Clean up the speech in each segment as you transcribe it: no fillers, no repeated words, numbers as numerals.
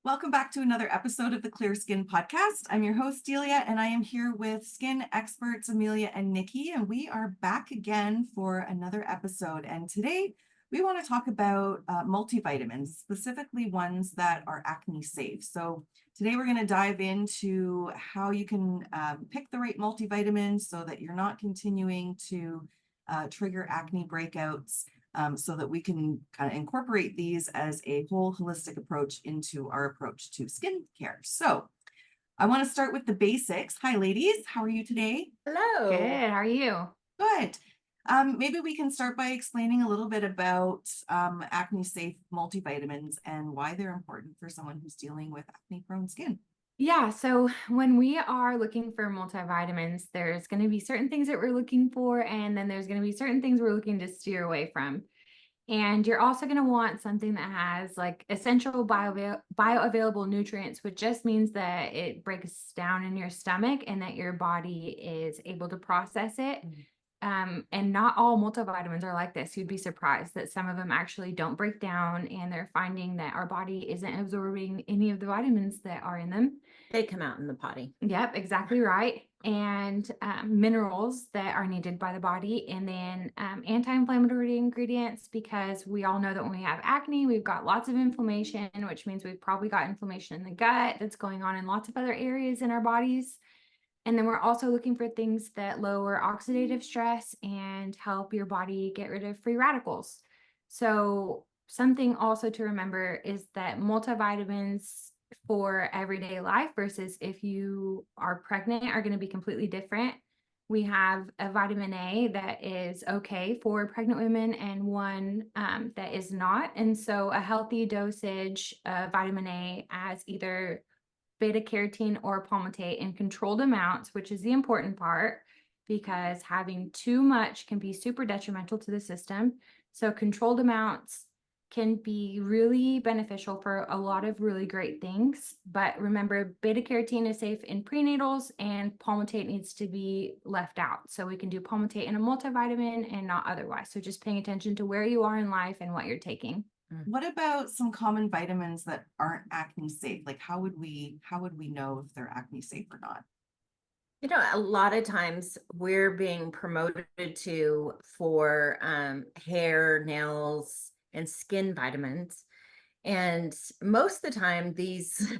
Welcome back to another episode of the Clear Skin Podcast. I'm your host, Delia, and I am here with skin experts Amelia and Nikki, and we are back again for another episode. And today we want to talk about multivitamins, specifically ones that are acne safe. So today we're going to dive into how you can pick the right multivitamins so that you're not continuing to trigger acne breakouts. So that we can kind of incorporate these as a whole holistic approach into our approach to skincare. So I want to start with the basics. Hi, ladies. How are you today? Hello. Good. How are you? Good. Maybe we can start by explaining a little bit about acne-safe multivitamins and why they're important for someone who's dealing with acne-prone skin. Yeah, so when we are looking for multivitamins, there's going to be certain things that we're looking for, and then there's going to be certain things we're looking to steer away from. And you're also going to want something that has like essential bioavailable nutrients, which just means that it breaks down in your stomach and that your body is able to process it. And not all multivitamins are like this. You'd be surprised that some of them actually don't break down, and they're finding that our body isn't absorbing any of the vitamins that are in them. They come out in the potty. Yep, exactly right. And minerals that are needed by the body, and then anti-inflammatory ingredients, because we all know that when we have acne, we've got lots of inflammation, which means we've probably got inflammation in the gut that's going on in lots of other areas in our bodies. And then we're also looking for things that lower oxidative stress and help your body get rid of free radicals. So something also to remember is that multivitamins for everyday life versus if you are pregnant are going to be completely different. We have a vitamin A that is okay for pregnant women and one that is not. And so a healthy dosage of vitamin A as either beta carotene or palmitate in controlled amounts, which is the important part, because having too much can be super detrimental to the system. So controlled amounts can be really beneficial for a lot of really great things. But remember, beta carotene is safe in prenatals and palmitate needs to be left out. So we can do palmitate in a multivitamin and not otherwise. So just paying attention to where you are in life and what you're taking. What about some common vitamins that aren't acne safe? Like how would we know if they're acne safe or not? A lot of times we're being promoted for hair, nails, and skin vitamins. And most of the time, these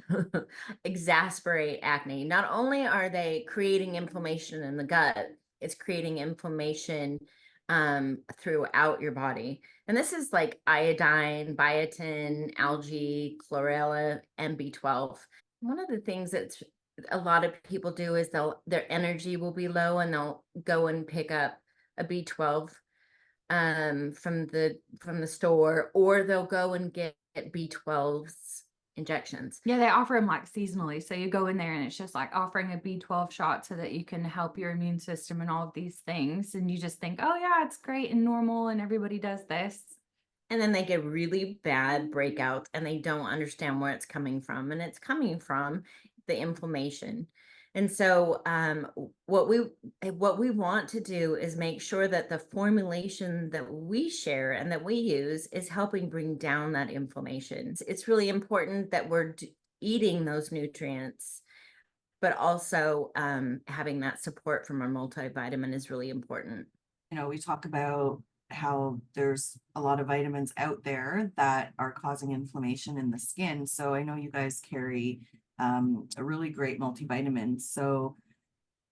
exacerbate acne. Not only are they creating inflammation in the gut, it's creating inflammation throughout your body. And this is like iodine, biotin, algae, chlorella, and B12. One of the things that's a lot of people do is their energy will be low and they'll go and pick up a B12 from the store, or they'll go and get B12s injections. Yeah, they offer them like seasonally. So you go in there and it's just like offering a B12 shot so that you can help your immune system and all of these things. And you just think, oh yeah, it's great and normal and everybody does this. And then they get really bad breakouts and they don't understand where it's coming from. And it's coming from the inflammation. And so what we want to do is make sure that the formulation that we share and that we use is helping bring down that inflammation. It's really important that we're eating those nutrients, but also having that support from our multivitamin is really important. We talk about how there's a lot of vitamins out there that are causing inflammation in the skin. So I know you guys carry a really great multivitamin. So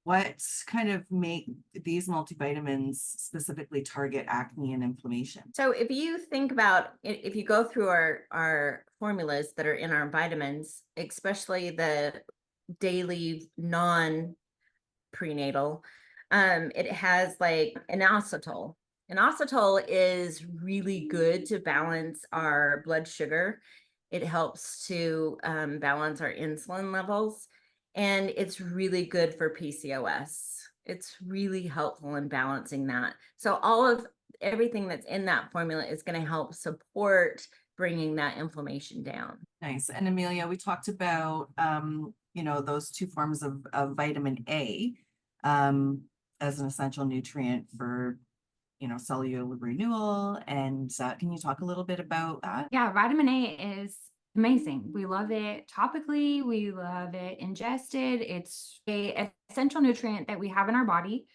what kind of make these multivitamins specifically target acne and inflammation? So if you think about it, if you go through our formulas that are in our vitamins, especially the daily non-prenatal, it has like inositol. Inositol is really good to balance our blood sugar. It helps to balance our insulin levels, and it's really good for PCOS. It's really helpful in balancing that. So all of everything that's in that formula is going to help support bringing that inflammation down. Nice. And Amelia, we talked about, those two forms of vitamin A as an essential nutrient for cellular renewal. And can you talk a little bit about that? Yeah, vitamin A is amazing. We love it topically. We love it ingested. It's a essential nutrient that we have in our body,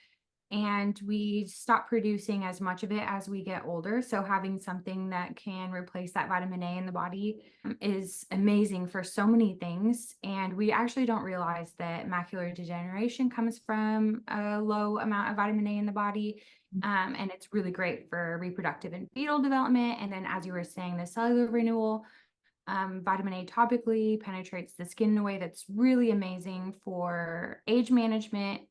and we stop producing as much of it as we get older. So having something that can replace that vitamin A in the body is amazing for so many things. And we actually don't realize that macular degeneration comes from a low amount of vitamin A in the body. And it's really great for reproductive and fetal development. And then, as you were saying, the cellular renewal. Vitamin A topically penetrates the skin in a way that's really amazing for age management,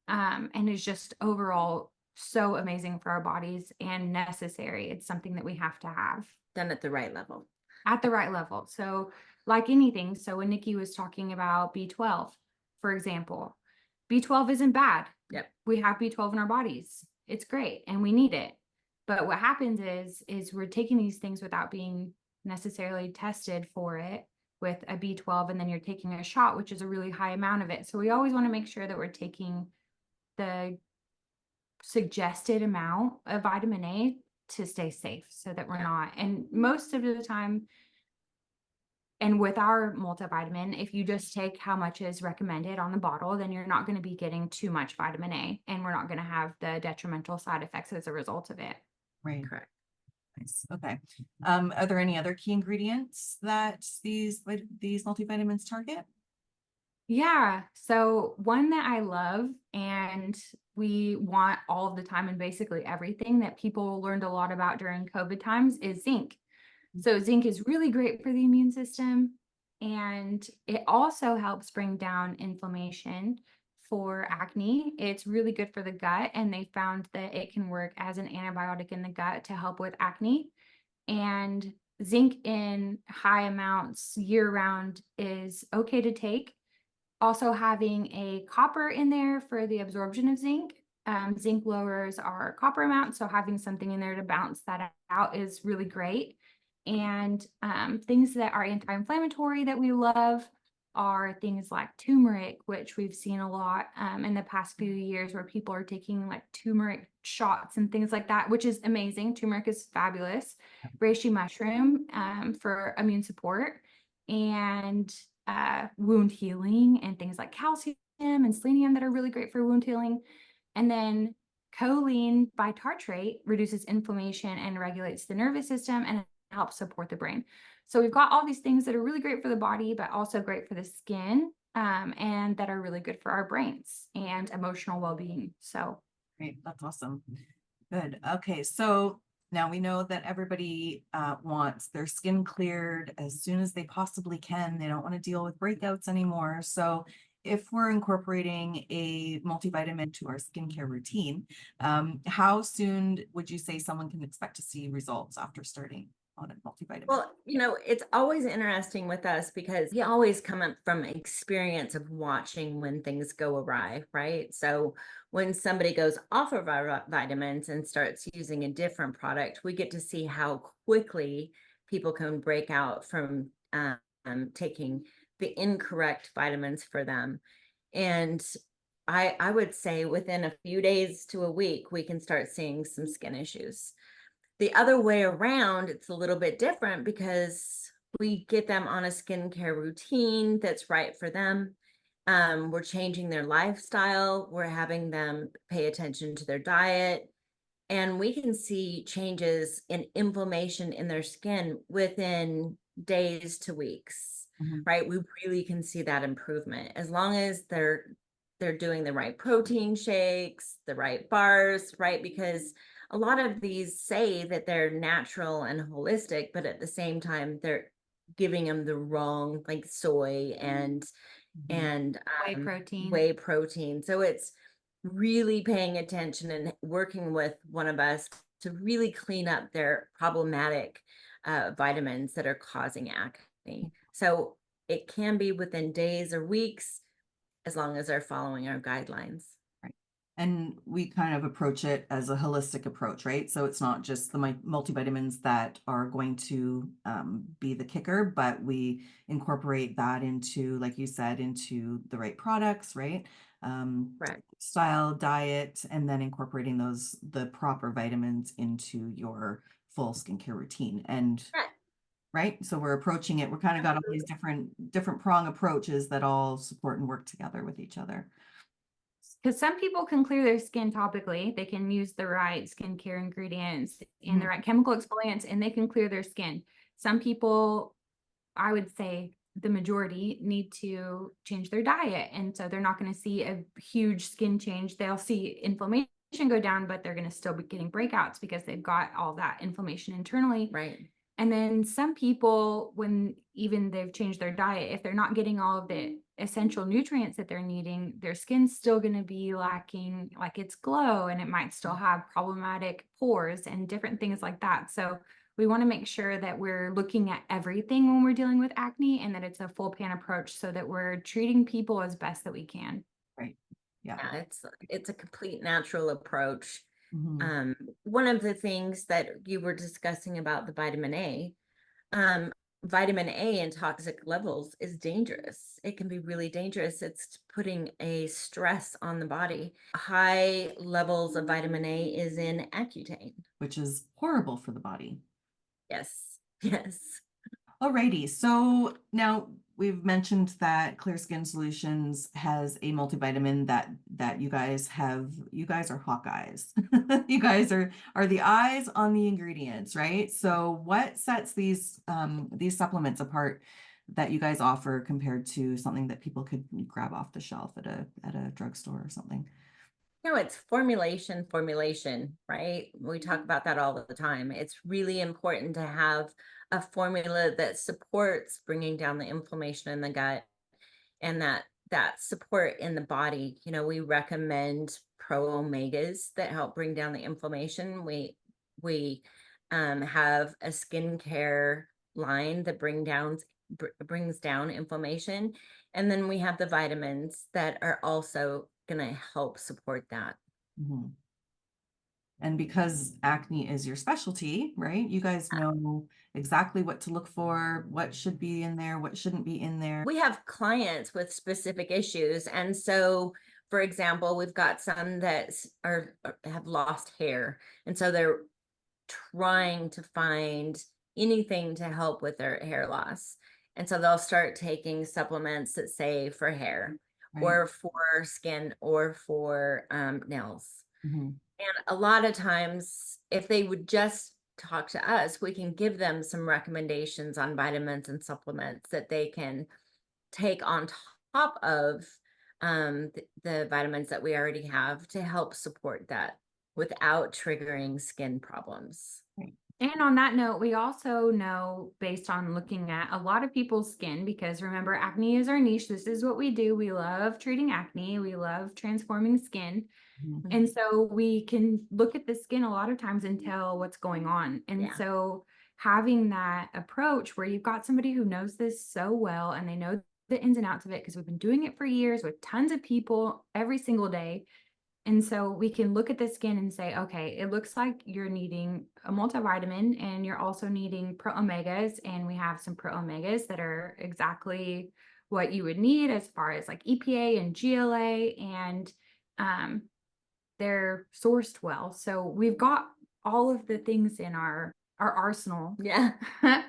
and is just overall so amazing for our bodies and necessary. It's something that we have to have Done at the right level. at the right level. So, like anything, so when Nikki was talking about B12, for example, B12 isn't bad. Yep. We have B12 in our bodies. It's great and we need it. But what happens is we're taking these things without being necessarily tested for it with a B12, and then you're taking a shot, which is a really high amount of it. So we always want to make sure that we're taking the suggested amount of vitamin A to stay safe, so that we're not. And most of the time, and with our multivitamin, if you just take how much is recommended on the bottle, then you're not going to be getting too much vitamin A, and we're not going to have the detrimental side effects as a result of it. Right. Correct. Nice. Okay. Are there any other key ingredients that these multivitamins target? Yeah. So one that I love and we want all of the time and basically everything that people learned a lot about during COVID times is zinc. So zinc is really great for the immune system, and it also helps bring down inflammation for acne. It's really good for the gut, and they found that it can work as an antibiotic in the gut to help with acne. And zinc in high amounts year round is okay to take. Also having a copper in there for the absorption of zinc. Zinc lowers our copper amount, so having something in there to balance that out is really great. And things that are anti-inflammatory that we love are things like turmeric, which we've seen a lot in the past few years, where people are taking like turmeric shots and things like that, which is amazing. Turmeric is fabulous. Reishi mushroom for immune support, and wound healing, and things like calcium and selenium that are really great for wound healing. And then choline bitartrate reduces inflammation and regulates the nervous system and helps support the brain. So we've got all these things that are really great for the body, but also great for the skin, and that are really good for our brains and emotional well-being. So Great. That's awesome. Good. Okay. So now we know that everybody wants their skin cleared as soon as they possibly can. They don't want to deal with breakouts anymore. So if we're incorporating a multivitamin to our skincare routine, how soon would you say someone can expect to see results after starting on a multivitamin? Well, it's always interesting with us because we always come up from experience of watching when things go awry, right? So when somebody goes off of our vitamins and starts using a different product, we get to see how quickly people can break out from taking the incorrect vitamins for them. And I would say within a few days to a week, we can start seeing some skin issues. The other way around, it's a little bit different because we get them on a skincare routine that's right for them. We're changing their lifestyle. We're having them pay attention to their diet. And we can see changes in inflammation in their skin within days to weeks, right? We really can see that improvement as long as they're doing the right protein shakes, the right bars, right? Because a lot of these say that they're natural and holistic, but at the same time, they're giving them the wrong, like soy and whey protein. So it's really paying attention and working with one of us to really clean up their problematic vitamins that are causing acne. So it can be within days or weeks, as long as they're following our guidelines. And we kind of approach it as a holistic approach, right? So it's not just the multivitamins that are going to be the kicker, but we incorporate that into, like you said, into the right products, right? Right. Style, diet, and then incorporating the proper vitamins into your full skincare routine. And Right. right? So we're approaching it. We're kind of got all these different prong approaches that all support and work together with each other. Because some people can clear their skin topically. They can use the right skincare ingredients and the right chemical exfoliants, and they can clear their skin. Some people, I would say the majority, need to change their diet. And so they're not going to see a huge skin change. They'll see inflammation go down, but they're going to still be getting breakouts because they've got all that inflammation internally. Right. And then some people, when even they've changed their diet, if they're not getting all of the essential nutrients that they're needing, their skin's still going to be lacking like its glow, and it might still have problematic pores and different things like that. So we want to make sure that we're looking at everything when we're dealing with acne, and that it's a full pan approach so that we're treating people as best that we can. Right. Yeah. Yeah, it's a complete natural approach. Mhm. One of the things that you were discussing about the um, vitamin A in toxic levels is dangerous. It can be really dangerous. It's putting a stress on the body. High levels of vitamin A is in Accutane. Which is horrible for the body. Yes, yes. Alrighty, so now we've mentioned that Clear Skin Solutions has a multivitamin that you guys have. You guys are Hawkeyes. You guys are the eyes on the ingredients, right? So what sets these supplements apart that you guys offer compared to something that people could grab off the shelf at a drugstore or something? No, it's formulation, right? We talk about that all the time. It's really important to have a formula that supports bringing down the inflammation in the gut, and that support in the body. We recommend pro omegas that help bring down the inflammation. We have a skincare line that brings down inflammation, and then we have the vitamins that are also going to help support that. Mhm. And because acne is your specialty, right? You guys know exactly what to look for, what should be in there, what shouldn't be in there. We have clients with specific issues, and so, for example, we've got some that have lost hair, and so they're trying to find anything to help with their hair loss. And so they'll start taking supplements that say for hair, Right. or for skin, or for nails. Mhm. And a lot of times, if they would just talk to us, we can give them some recommendations on vitamins and supplements that they can take on top of the vitamins that we already have to help support that without triggering skin problems. Right. And on that note, we also know, based on looking at a lot of people's skin, because remember, acne is our niche. This is what we do. We love treating acne. We love transforming skin. Mhm. And so we can look at the skin a lot of times and tell what's going on. And Yeah. so having that approach where you've got somebody who knows this so well, and they know the ins and outs of it, because we've been doing it for years with tons of people every single day. And so we can look at the skin and say, okay, it looks like you're needing a multivitamin, and you're also needing pro omegas. And we have some pro omegas that are exactly what you would need as far as like EPA and GLA, and they're sourced well. So we've got all of the things in our arsenal, Yeah.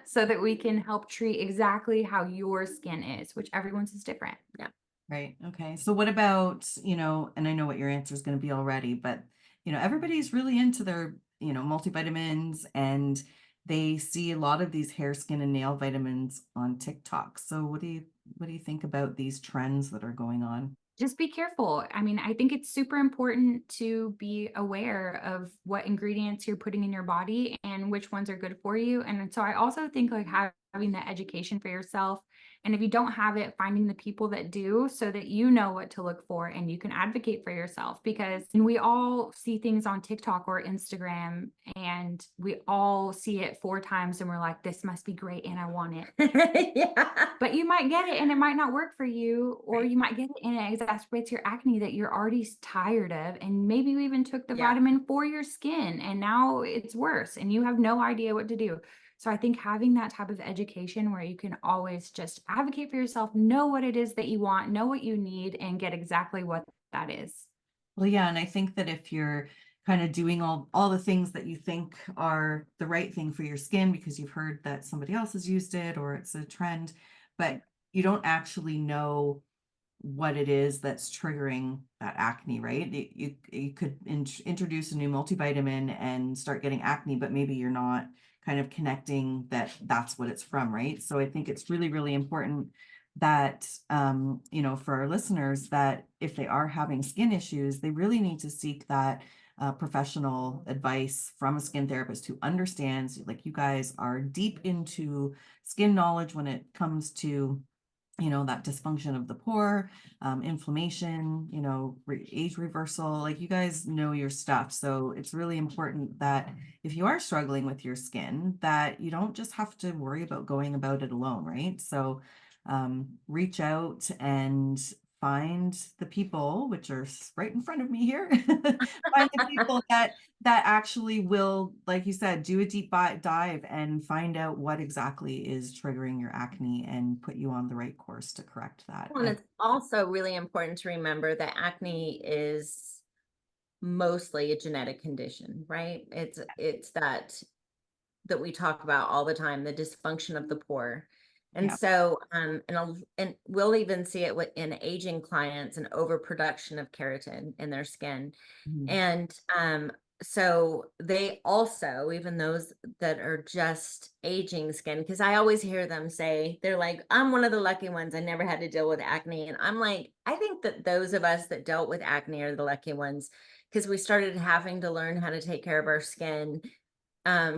so that we can help treat exactly how your skin is, which everyone's is different. Yeah. Right. Okay. So what about, and I know what your answer is going to be already, but everybody's really into their, multivitamins, and they see a lot of these hair, skin, and nail vitamins on TikTok. So what do you think about these trends that are going on? Just be careful. I mean, I think it's super important to be aware of what ingredients you're putting in your body and which ones are good for you. And so I also think like having the education for yourself. And if you don't have it, finding the people that do, so that you know what to look for and you can advocate for yourself. Because we all see things on TikTok or Instagram, and we all see it 4 times and we're like, this must be great and I want it. Yeah. But you might get it and it might not work for you, or Right. you might get it and it exacerbates your acne that you're already tired of. And maybe you even took the Yeah. vitamin for your skin and now it's worse and you have no idea what to do. So I think having that type of education where you can always just advocate for yourself, know what it is that you want, know what you need, and get exactly what that is. Well, yeah, and I think that if you're kind of doing all the things that you think are the right thing for your skin because you've heard that somebody else has used it or it's a trend, but you don't actually know what it is that's triggering that acne, right? You could introduce a new multivitamin and start getting acne, but maybe you're not kind of connecting that that's what it's from, right? So I think it's really, really important that, for our listeners, that if they are having skin issues, they really need to seek that professional advice from a skin therapist who understands, like you guys are deep into skin knowledge when it comes to that dysfunction of the pore, inflammation, age reversal, like you guys know your stuff. So it's really important that if you are struggling with your skin, that you don't just have to worry about going about it alone, right? So reach out and find the people, which are right in front of me here, find the people that actually will, like you said, do a deep dive and find out what exactly is triggering your acne and put you on the right course to correct that. Well, and it's also really important to remember that acne is mostly a genetic condition, right? It's that we talk about all the time, the dysfunction of the pore. And Yeah. so, and we'll even see it in aging clients, an overproduction of keratin in their skin. Mhm. And so they also, even those that are just aging skin, because I always hear them say, they're like, I'm one of the lucky ones. I never had to deal with acne. And I'm like, I think that those of us that dealt with acne are the lucky ones because we started having to learn how to take care of our skin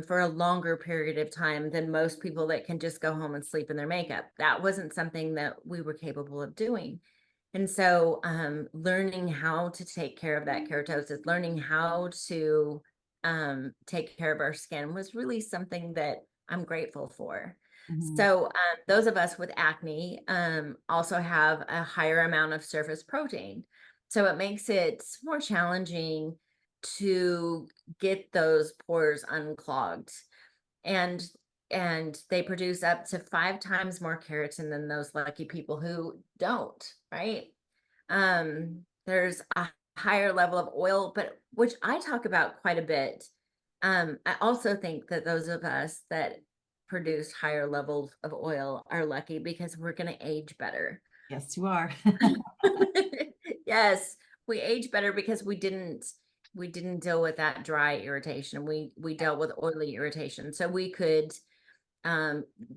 for a longer period of time than most people that can just go home and sleep in their makeup. That wasn't something that we were capable of doing. And so learning how to take care of that keratosis, learning how to take care of our skin was really something that I'm grateful for. Mhm. So those of us with acne also have a higher amount of surface protein. So it makes it more challenging to get those pores unclogged. And they produce up to 5 times more keratin than those lucky people who don't, right? There's a higher level of oil, but which I talk about quite a bit. I also think that those of us that produce higher levels of oil are lucky because we're going to age better. Yes, you are. Yes, we age better because we didn't deal with that dry irritation. We dealt with oily irritation. So we could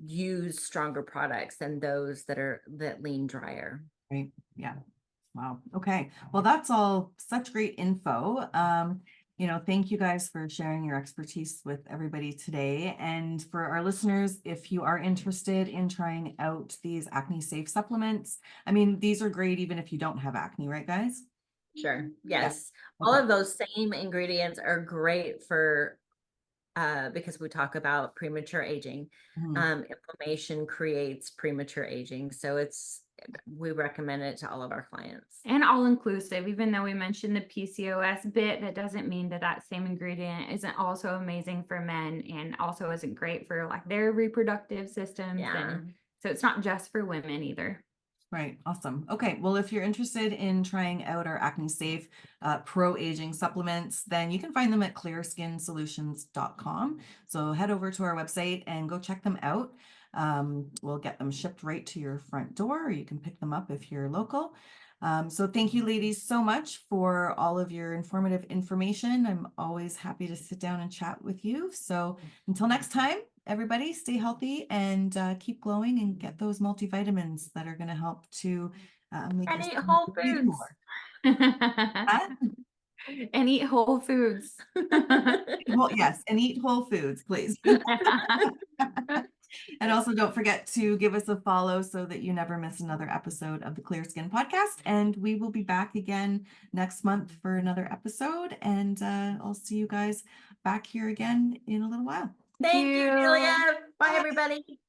use stronger products than those that lean drier. Right. Yeah. Wow. Okay. Well, that's all such great info. Thank you guys for sharing your expertise with everybody today. And for our listeners, if you are interested in trying out these acne safe supplements, I mean, these are great even if you don't have acne, right, guys? Sure. Yeah. Yes. All Okay. of those same ingredients are great for because we talk about premature aging. Mhm. Inflammation creates premature aging. So we recommend it to all of our clients. And all inclusive, even though we mentioned the PCOS bit, that doesn't mean that that same ingredient isn't also amazing for men and also isn't great for like their reproductive systems. Yeah. And so it's not just for women either. Right. Awesome. Okay. Well, if you're interested in trying out our acne safe pro-aging supplements, then you can find them at clearskinsolutions.com. So head over to our website and go check them out. We'll get them shipped right to your front door, or you can pick them up if you're local. So thank you, ladies, so much for all of your informative information. I'm always happy to sit down and chat with you. So until next time, everybody stay healthy and keep glowing and get those multivitamins that are going to help to make And your eat skin whole breathe foods. more. Huh? And eat whole foods. Yes, and eat whole foods, please. And also don't forget to give us a follow so that you never miss another episode of the Clear Skin Podcast. And we will be back again next month for another episode. And I'll see you guys back here again in a little while. Thank you, Delia. Bye, Bye. everybody.